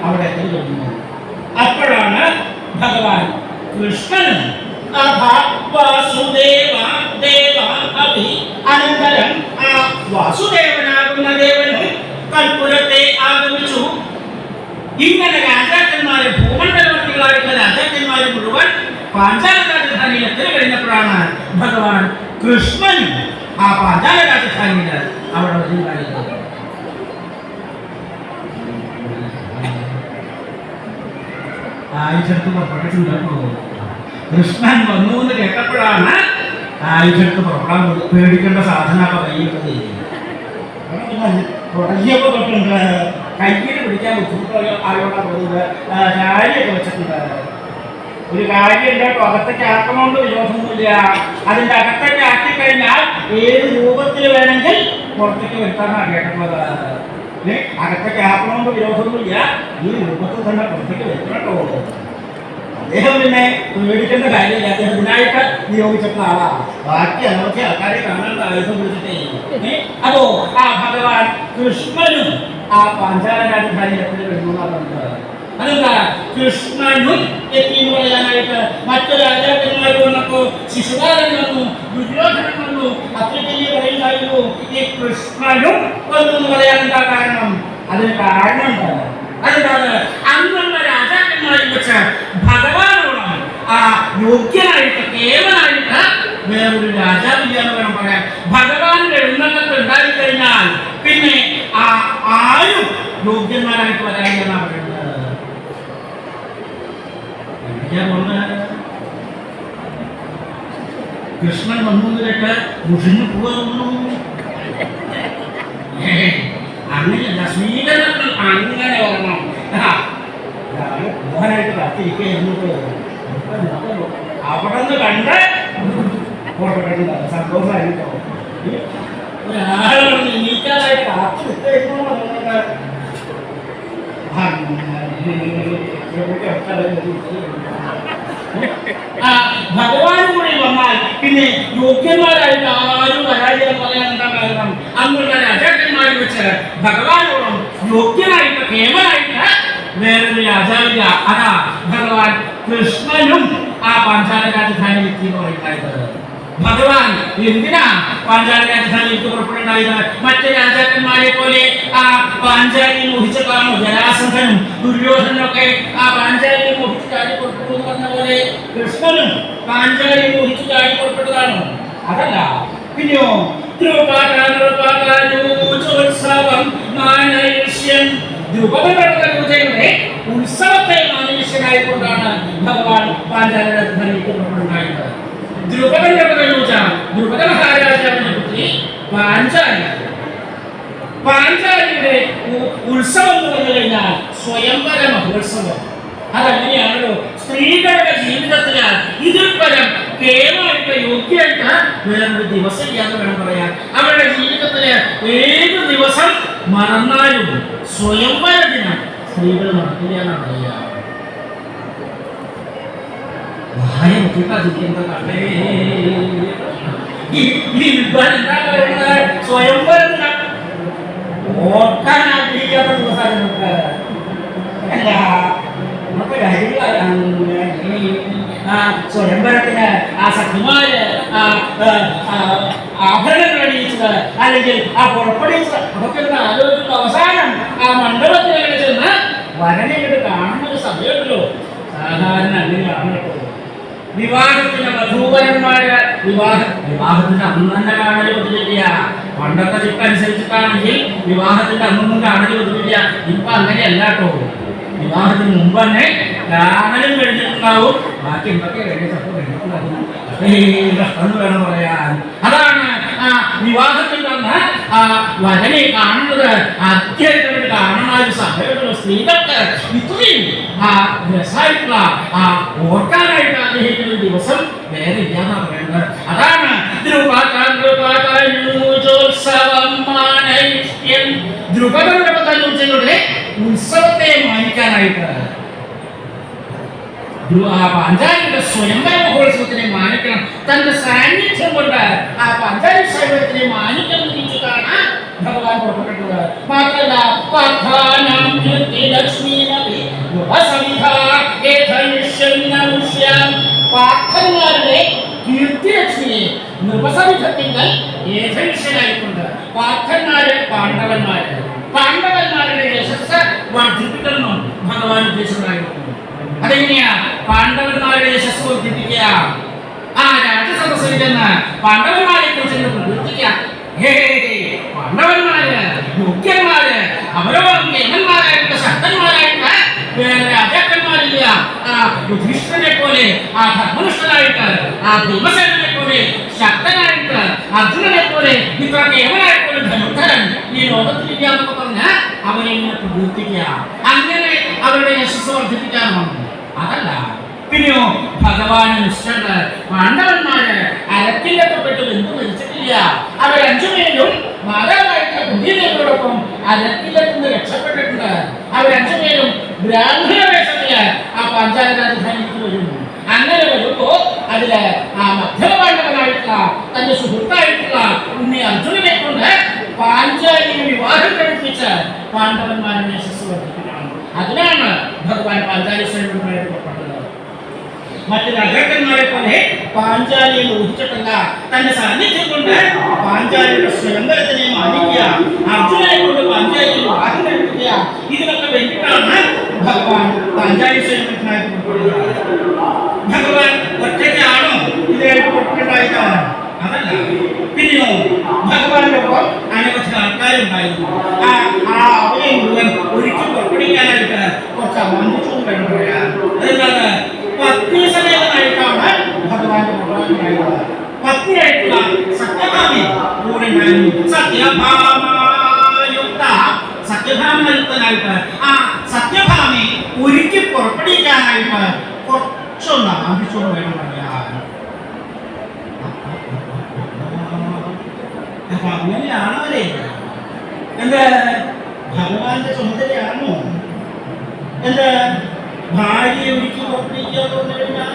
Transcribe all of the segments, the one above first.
അവിടെ എത്തിക്കുന്നു. അപ്പോഴാണ് ഭഗവാൻ കൃഷ്ണനും വാസുദേവ ദേവ അഭി അനന്തരം ആ വാസുദേവനാകുന്ന ദേവനും കൽപ്പുരത്തെ ആഗമിച്ചു. ഇങ്ങനെ രാജാക്കന്മാരെ ഭൂമണ്ഡലവർത്തികളായിട്ടുള്ള രാജാക്കന്മാരെ മുഴുവൻ പാഞ്ചാല രാജധാനിയിൽ എത്തി കഴിഞ്ഞപ്പോഴാണ് ഭഗവാൻ കൃഷ്ണനും ആ പാഞ്ചാല രാജധാനിയിൽ അവിടെ ഉണ്ടായിരുന്നത്. ആയുധത്ത് പുറപ്പെട്ടിട്ടുണ്ടോ? കൃഷ്ണൻ വന്നു എന്ന് കേട്ടപ്പോഴാണ് ആയുധത്ത് പുറപ്പെടാൻ പേടിക്കേണ്ട സാധന കയ്യുള്ളത്. തുടങ്ങിയപ്പോ തൊട്ടുണ്ട് കയ്യിൽ പിടിക്കാൻ ബുദ്ധിമുട്ടുള്ള ആരോടാ പോകുന്നത്. ചാരിയൊക്കെ വെച്ചിട്ടുണ്ട്. ഒരു കാര്യം കേട്ടോ, അകത്തേക്ക് ആക്കണോണ്ട് വിരോധമൊന്നുമില്ല. അതിന്റെ അകത്തേക്ക് ആക്കി കഴിഞ്ഞാൽ ഏത് രൂപത്തിൽ വേണമെങ്കിൽ പുറത്തേക്ക് വരുത്താനാണ് കേട്ടിട്ടുള്ളത്. അകത്തേക്ക് ആക്കണോണ്ട് വിരോധമൊന്നുമില്ല. ഈ രൂപത്തിൽ തന്നെ പുറത്തേക്ക് വരുത്തട്ടോ. അദ്ദേഹം പിന്നെ പേടിക്കേണ്ട കാര്യമില്ല. അദ്ദേഹം ഇതിനായിട്ട് നിയോഗിച്ചിട്ടുള്ള ആളാണ്. ബാക്കി അനവധി ആൾക്കാരെ കാണാൻ ആയുധം പിടിച്ചിട്ടേ. അപ്പോ ആ ഭഗവാൻ കൃഷ്ണനും ആ പാഞ്ചാല രാജധാനി എപ്പോഴും വരുന്നതാണ്. അതെന്താ കൃഷ്ണനും എത്തി എന്ന് പറയാനായിട്ട്? മറ്റു രാജാക്കന്മാർ വന്നപ്പോ ശിശുപാലൻ വന്നു, ദുര്യോധനൻ വന്നു, അത്രയ്ക്ക് പറയുമായിരുന്നു. ഈ കൃഷ്ണനും വന്നു എന്ന് പറയാൻ എന്താ കാരണം? അതിന് കാരണം എന്താണ്? അതെന്താണ്? അന്നുള്ള രാജാക്കന്മാരിൽ വെച്ച് ഭഗവാനോളം ആ യോഗ്യനായിട്ട് കേവലായിട്ട് വേറൊരു രാജാവില്ല എന്ന് വേണം പറയാൻ. ഭഗവാന്റെ എഴുന്നള്ളത്ത് ഉണ്ടായിക്കഴിഞ്ഞാൽ പിന്നെ ആരും യോഗ്യന്മാരായിട്ട് വരാനില്ലെന്നാണ് പറയുന്നത്. കൃഷ്ണൻ വന്നതിലേക്ക് മുഷിഞ്ഞു പോകുന്നു. അങ്ങനെയല്ല, സ്വീകരണത്തിൽ അങ്ങനെ വരണം. മോഹനായിട്ട് കാത്തിരിക്കുന്നു. അവിടെ നിന്ന് കണ്ട് പുറപ്പെട്ടിട്ടുണ്ടാവും. സന്തോഷമായിട്ടോ. ഒരാളെ എണീക്കാനായിട്ട് കാത്തു വിട്ടേക്കുന്നു. ഭഗവാൻ കൂടി വന്നാൽ പിന്നെ യോഗ്യന്മാരായിട്ട് ആരും വരാതിരിക്കാൻ പറയാൻ എന്താ കാരണം? അന്നുള്ള രാജാക്കന്മാരിൽ വെച്ച് ഭഗവാനോളം യോഗ്യനായിട്ട് കേവലായിട്ട് വേറൊരു രാജാവില്ല. അതാ ഭഗവാൻ കൃഷ്ണനും ആ പാഞ്ചാല രാജധാനിയിൽ എത്തി എന്ന് പറയുന്നത്. ഭഗവാൻ എന്തിനാ പാഞ്ചാല രാജധാനിയിലേക്ക് പുറപ്പെടുണ്ടായത്? മറ്റ് രാജാക്കന്മാരെ പോലെ ആ പാഞ്ചാലിയെ മോഹിച്ചിട്ടാണോ ജരാസന്ധനും ദുര്യോധനും ഒക്കെ ആ പാഞ്ചാലിയെ മോഹിച്ച് ചാടി പുറപ്പെട്ടു എന്ന് പറഞ്ഞ പോലെ കൃഷ്ണനും പാഞ്ചാലിയെ മോഹിച്ച് ചാടി പുറപ്പെട്ടതാണോ? അതല്ല. പിന്നെയോ ദ്രുപദയുടെ ഉത്സവത്തെ മാനുഷ്യനായിക്കൊണ്ടാണ് ഭഗവാൻ പാഞ്ചാല രാജധാനിയിലേക്ക് പുറപ്പെടുണ്ടായത്. ദ്രുപദ മഹാരാജാവിനെ പറ്റി പാഞ്ചാലിയുടെ ഉത്സവം എന്ന് പറഞ്ഞു കഴിഞ്ഞാൽ സ്വയംവര മഹോത്സവം. അതങ്ങനെയാണല്ലോ. സ്ത്രീകളുടെ ജീവിതത്തിന് ഇതിൽ പരം കേവലമായിട്ട് യോഗ്യമായിട്ട് വേറൊരു ദിവസം ഇല്ലാന്ന് വേണം പറയാൻ. അവരുടെ ജീവിതത്തില് ഏത് ദിവസം മറന്നാലും സ്വയംവര ദിനം സ്ത്രീകൾ നടക്കില്ല എന്നാണ് പറയാ. സ്വയംവരം ഓർക്കാൻ ആഗ്രഹിക്കാത്ത ദിവസമാണ് സ്വയംവരത്തിന് ആ സഖിമാര് ആഭരണങ്ങൾ അണിയിച്ചത് അല്ലെങ്കിൽ ആ പുറപ്പെടുവിച്ചത് അതൊക്കെ ആലോചിക്കുന്ന അവസാനം ആ മണ്ഡപത്തിൽ ചെന്ന് വരനെ കാണുന്ന സമയമുണ്ടല്ലോ. സാധാരണ അങ്ങനെയാണ് വിവാഹത്തിന് വധൂവരന്മാര് വിവാഹത്തിന്റെ അന്ന് തന്നെ കാണല് പതിവില്ല. പണ്ടത്തെ ചിട്ടനുസരിച്ചിട്ടാണെങ്കിൽ വിവാഹത്തിന്റെ അന്നൊന്നും കാണല് പതിവില്ല. ഇപ്പൊ അങ്ങനെയല്ല കേട്ടോ. വിവാഹത്തിന് മുമ്പ് തന്നെ കാണലും കഴിഞ്ഞിട്ടുണ്ടാവും. ബാക്കി എന്തൊക്കെ കഴിഞ്ഞിട്ടുണ്ടാവും വേണം പറയാൻ. അതാണ് ആ വിവാഹത്തിൽ അന്ന് ആ വരനെ കാണുന്നത്. ആദ്യമായിട്ട് കാണുന്ന ഒരു സഭയുള്ള സ്ത്രീകൾക്ക് ഇത്രയും ആ രസമായിട്ടുള്ള ആ ഓർക്കാനായിട്ട് ആഗ്രഹിക്കുന്ന ദിവസം വേറെ ഇല്ലാന്നാണ് പറയുന്നത്. അതാണ് ദ്രുപദയുടെ പത്താഞ്ചയുടെ ഉത്സവത്തെ മാനിക്കാനായിട്ട് പാഞ്ചാലിയുടെ സ്വയംവര മഹോത്സവത്തിനെ മാനിക്കണം. തന്റെ സാന്നിധ്യം കൊണ്ട് ആ പാഞ്ചാലി സ്വയംവരത്തിനെ മാനിക്കണം എന്ന് തിരിച്ചിട്ടാണ് ഭഗവാൻ പുറപ്പെട്ടിട്ടുള്ളത്. മാത്രമല്ല ലക്ഷ്മി പാർത്ഥന്മാരുടെ കീർത്തിലക്ഷ്മിയെ നൃപസവിധത്തിങ്കൽ ഏകനിഷ്യനായിക്കൊണ്ട് പാർത്ഥന്മാര് പാണ്ഡവന്മാരുടെ യശസ് വർദ്ധിപ്പിക്കണം ഭഗവാൻ ഉദ്ദേശിച്ചതായിരുന്നു. അതെങ്ങനെയാ പാണ്ഡവന്മാരുടെ യശസ് വർദ്ധിപ്പിക്കുക? ആ രാജസദസ്സിൽ ചെന്ന് പാണ്ഡവന്മാരെ കുറിച്ച് പ്രവർത്തിക്കുക. പാണ്ഡവന്മാര് മുഖ്യന്മാര് അവരോട് കേമന്മാരായിട്ട് ശക്തന്മാരായിട്ട് വേറെ രാജാക്കന്മാരില്ല. ആ യുധിഷ്ഠിരനെ പോലെ, ആ ധർമ്മനിഷ്ഠനായിട്ട്, ആ ഭീമസേനനെ പോലെ ശക്തനായിട്ട്, അർജുനനെ പോലെ ഇത്ര കേവലായിട്ട് ധനുദ്ധരൻ ഈ ലോകത്തിലില്ല എന്നൊക്കെ പറഞ്ഞ് അവരെ ഇങ്ങനെ പ്രകീർത്തിക്കുക. അങ്ങനെ അവരുടെ യശസ് വർദ്ധിപ്പിക്കാനാണ്. അതല്ല, പിന്നെയോ ഭഗവാൻ നിഷ്ഠണ്ട്. പാണ്ഡവന്മാര് അരക്കിലെത്തപ്പെട്ട് എന്തും മരിച്ചിട്ടില്ല. അവരഞ്ചുപേരും മാതാവായിട്ട് കുന്തിദേവിയോടൊപ്പം അരക്കിലെത്തുന്ന രക്ഷപ്പെട്ടിട്ടുണ്ട്. അവരഞ്ചുപേരും ബ്രാഹ്മണ വേഷത്തില് ആ പാഞ്ചാല രാജധാനിക്ക് വരുന്നു. അങ്ങനെ വരുമ്പോ അതില് ആ മധ്യപാണ്ഡവനായിട്ടുള്ള തന്റെ സുഹൃത്തായിട്ടുള്ള ഉണ്ണി അർജുനനെ കൊണ്ട് പാഞ്ചാലിയെ വിവാഹം കഴിപ്പിച്ച് പാണ്ഡവന്മാരുടെ യശസ് വർദ്ധിപ്പിക്കണം. അതിനാണ് ഭഗവാൻ പാഞ്ചാലി സ്വയംവരമായി പുറപ്പെട്ടത്. മറ്റു രാജാക്കന്മാരെ പോലെ പാഞ്ചാലിയെ മോഹിച്ചിട്ടല്ല, തന്റെ സാന്നിധ്യം കൊണ്ട് പാഞ്ചാലിയുടെ സ്വയംവരത്തിനെ മാനിക്കുക, അർജുനനെ കൊണ്ട് പാഞ്ചാലിയെ വിവാഹം കഴിപ്പിക്കുക. ഇതിനൊക്കെ വേണ്ടിയിട്ടാണ് ഭഗവാൻ പാഞ്ചാലി സ്വയംവരത്തിനായി പുറപ്പെടുന്നത്. ഭഗവാൻ ഒറ്റയ്ക്കാണോ ഇതിനായിട്ട് പുറപ്പെട്ടുണ്ടായിട്ടാണ്? അതല്ല, പിന്നെയോ ഭഗവാന്റെ ഒപ്പം അനവധി ആൾക്കാരുണ്ടായിരുന്നു. അവരെ മുഴുവൻ ഒരിക്കൽ പുറപ്പെടുവിക്കാനായിട്ട് കുറച്ച് അമാന്തിച്ചും വേണം. അതെന്താണ്? പത്നിസമേതനായിട്ടാണ് ഭഗവാന്റെ പുറപ്പെടുന്നത്. പത്നിയായിട്ടുള്ള സത്യഭാമി കൂടെ ഉണ്ടായിരുന്നു. സത്യഭാമയുക്തനായിട്ട് ആ സത്യഭാമി ഒരുക്കി പുറപ്പെടുവിക്കാനായിട്ട് കുറച്ചൊന്ന് ആവശ്യവും വേണം പറയാൻ. അപ്പൊ അങ്ങനെയാണോ അല്ലേ? എന്താ ഭഗവാന്റെ ചുമതലയാണോ? എന്താ ഭാര്യയെ ഒരുക്കി പുറപ്പെടുവിക്കുക എന്ന് കഴിഞ്ഞാൽ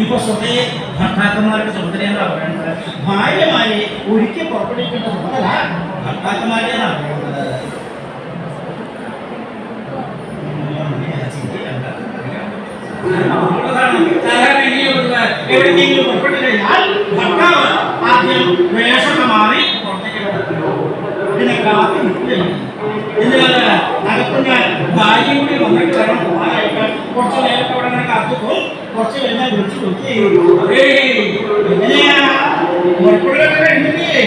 ഇപ്പൊ സ്വതേ ഭർത്താക്കന്മാരുടെ ചുമതലയെന്നാ പറയുന്നത്. ഭാര്യമാരെ ഒരുക്കി പുറപ്പെടുവിക്കേണ്ട ചുമതല ഭർത്താക്കന്മാരെന്നാണ് പറയുന്നത്. എവിടെയെങ്കിലും പുറപ്പെട്ടു കഴിഞ്ഞാൽ ഭർത്താവ് ആദ്യം വേഷമൊക്കെ മാറി പുറത്തേക്ക് കിടക്കുന്നു. പിന്നെ കാത്തി നിൽക്കുകയാണ്. എന്തിനാണ്? അകത്തുനിന്ന് ഭാര്യ കൂടി വന്നിട്ട് വേണം പോകാനായിട്ട്. കുറച്ച് നേരത്തെ അവിടെ അങ്ങനെ കാത്തുക്കും. കുറച്ച് കഴിഞ്ഞാൽ വിളിച്ചു നോക്കി എങ്ങനെയാ പുറപ്പെടുകയൊക്കെ കഴിഞ്ഞില്ലേ?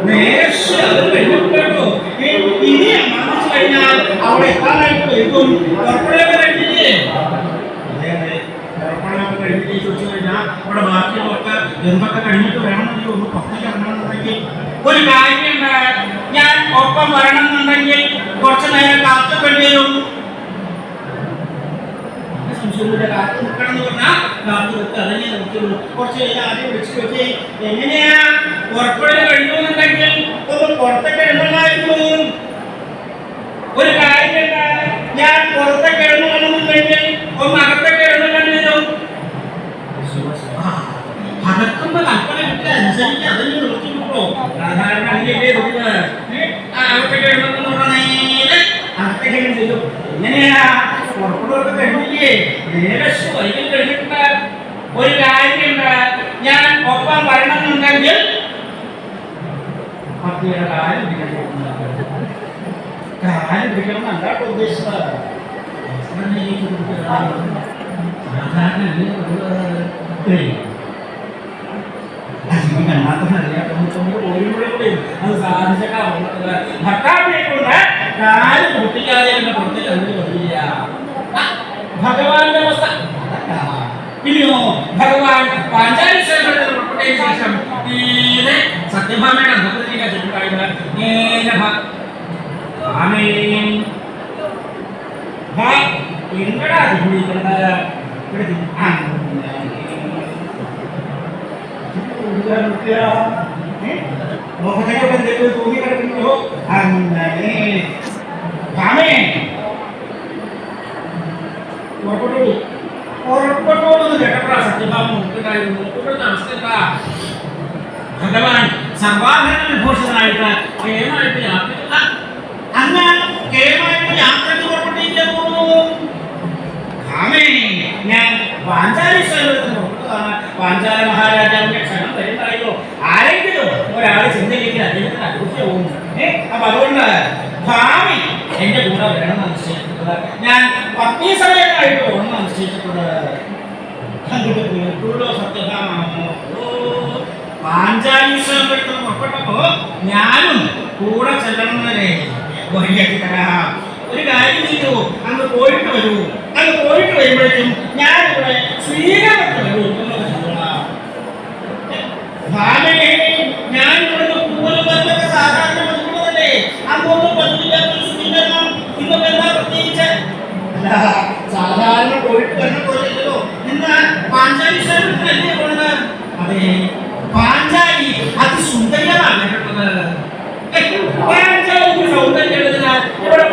നേരെ അത് കഴിഞ്ഞിട്ടോ ഇനി അമാനിച്ചു കഴിഞ്ഞാൽ അവിടെ എത്താനായിട്ട് വൈകും. പുറപ്പെടുകയൊക്കെ കഴിഞ്ഞില്ലേ? പുറപ്പെടാനൊക്കെ കഴിഞ്ഞിട്ട് ചോദിച്ചു കഴിഞ്ഞാൽ അവിടെ ബാക്കിയുള്ളവർക്ക് എന്തൊക്കെ കഴിഞ്ഞിട്ട് വേണമെങ്കിൽ ഒന്ന് പുറത്തേക്ക് ഇറങ്ങണമെന്നുണ്ടെങ്കിൽ ഒരു കാര്യമുണ്ട്. ഞാൻ ഒപ്പം വരണമെന്നുണ്ടെങ്കിൽ കുറച്ചു നേരം കാത്തു വേണ്ടി വരും. കാത്തു നിൽക്കണം എന്ന് പറഞ്ഞാൽ കാത്തു വെക്കുക, അതന്നെ നോക്കിയുള്ളൂ. കുറച്ച് കഴിഞ്ഞാൽ ആദ്യം വിളിച്ചു വെച്ച് എങ്ങനെയാ പുറപ്പെടൽ കഴിഞ്ഞു എന്നുണ്ടെങ്കിൽ ഒന്ന് പുറത്തൊക്കെ എഴുന്നള്ളായിരുന്നു. ഒരു കാര്യമുണ്ട്. ഞാൻ പുറത്തൊക്കെ എഴുന്നള്ളണമെന്നുണ്ടെങ്കിൽ ഒന്ന് അകത്തൊക്കെ എഴുന്നള്ളേണ്ടി വരും. അകത്തുമ്പോ കൽപ്പന കിട്ടുക അനുസരിച്ച് അതിന് നോക്കിട്ടോ. സാധാരണ അങ്ങനെയല്ലേ നോക്കുന്നത്. അകത്തൊക്കെ എഴുന്നള്ളെന്ന് പറഞ്ഞാൽ നേരെ അകത്തേക്ക് ചെല്ലും. എങ്ങനെയാ പുറപ്പെടുകയൊക്കെ കഴിഞ്ഞില്ലേ? നേരെ വൈകി കഴിഞ്ഞിട്ടുണ്ട്. ഒരു കാര്യമുണ്ട്. ഞാൻ ഒപ്പം വരണമെന്നുണ്ടെങ്കിൽ പത്തിയുടെ കാര്യം പിടിക്കണം. കാര്യം പിടിക്കണം എന്നല്ല ഉദ്ദേശിച്ചത്. സാധാരണ അത് സാധിച്ചേക്കാ ഭർത്താവിനെ കൊണ്ട് കാര്യം പൊട്ടിക്കാതെ പുറത്തേക്ക് അതിന് വരില്ല. ഭഗവാന്റെ അവസ്ഥ പിന്നെയോ ഭഗവാൻ പാഞ്ചാലി ക്ഷേത്രത്തിൽ പുറപ്പെട്ടതിന് ശേഷം നേരെ സത്യഭാമയുടെ അന്ധപുരത്തിലേക്ക് ചെല്ലുണ്ടായത്. നേരെ എങ്ങടാ തിരിക്കുന്നത്? മുഖത്തേക്ക് എന്തെങ്കിലും തൂങ്ങി കിടക്കുന്നോ? അങ്ങനെ ഭാമേ പുറപ്പെട്ടോന്ന് കേട്ടപ്പോഴാ സത്യഭാമ നോക്കുന്നുണ്ടായിരുന്നു. ഇപ്പോഴത്തെ അവസ്ഥ എന്താ? ഭഗവാൻ സർവാഭരണ വിഭൂഷിതനായിട്ട് കേമായിട്ട് യാത്ര കേമായിട്ട് യാത്രയ്ക്ക് പുറപ്പെട്ടില്ല പോകുന്നു. വരണം നിശ്ചയിച്ചിട്ടുള്ളത്. ഞാൻ പത്നി സമയത്തായിട്ട് വരണം നിശ്ചയിച്ചിട്ടുള്ളത്. അങ്ങോട്ട് കേട്ടുള്ളൂ സത്യഭാമാണോ? പാഞ്ചാലീശ്വരം എടുത്ത് പുറപ്പെട്ടപ്പോ ഞാനും കൂടെ ചെല്ലണമെന്നല്ലേ വഴിയാക്കി തരാം. ഒരു കാര്യം ചെയ്യൂ, അങ്ങ് പോയിട്ട് വരൂ. അങ്ങ് പോയിട്ട് വരുമ്പോഴേക്കും ഞാനിവിടെ സ്വീകരണത്തിൽ വരൂ. ഭാമയെ ഞാൻ ഇവിടുന്ന് പൂവലും ബന്ധമൊക്കെ സാധാരണ പതിവുള്ളതല്ലേ? അങ്ങോട്ടും പതിവില്ലാത്തൊരു സ്വീകരണം ഇന്നൊക്കെ എന്താ പ്രത്യേകിച്ച്? അല്ല, സാധാരണ പോയിട്ട് വരണ പോലെയല്ലോ. എന്നാൽ പാഞ്ചാലീശ്വരത്തിനല്ലേ പോണത്? അതെ, പാഞ്ചാലി അതിസുന്ദരിയാണ് കേട്ടത്. പാഞ്ചാലിക്ക് സൗന്ദര്യം ഇവിടെ